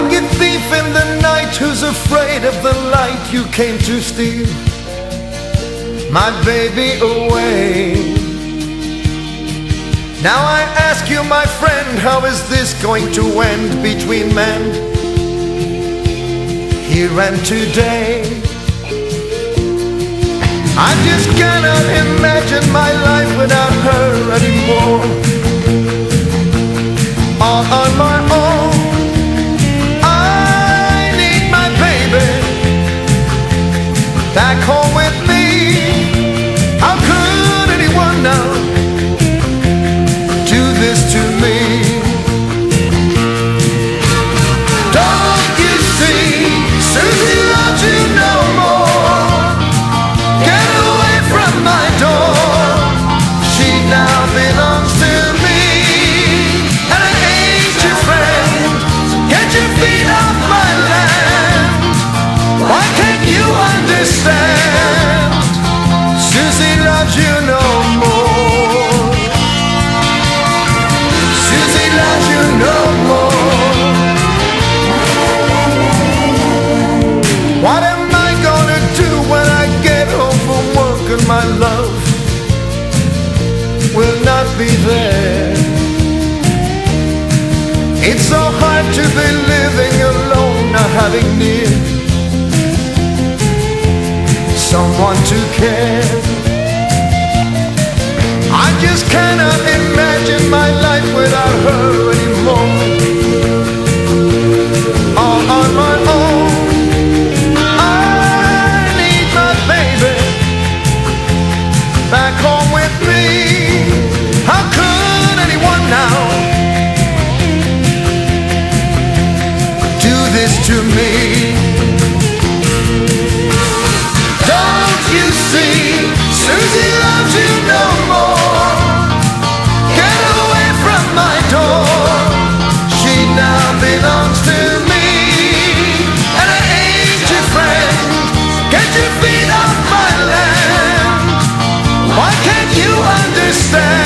Like a thief in the night who's afraid of the light you came to steal my baby away. Now I ask you, my friend, how is this going to end between men here and today? I just cannot imagine my life without her anymore. All on my own, I need my baby back home with me. How could anyone now do this to me? Don't you see, Susie loves you no more. Get away from my door. She now belongs to me, and I ain't your friend. Get your feet off my land. Why can't you understand? Susie loves you no more. Susie loves you no more. What am I gonna do when I get home from work and my love will not be there? It's so hard to be living alone, not having near someone to care. I just cannot imagine my life without her anymore. All on my own, I need my baby back home with me. How could anyone now do this to me? Don't you see, Susie loves you no more. Get away from my door. She now belongs to me, and I ain't your friend. Get your feet off my land. Why can't you understand?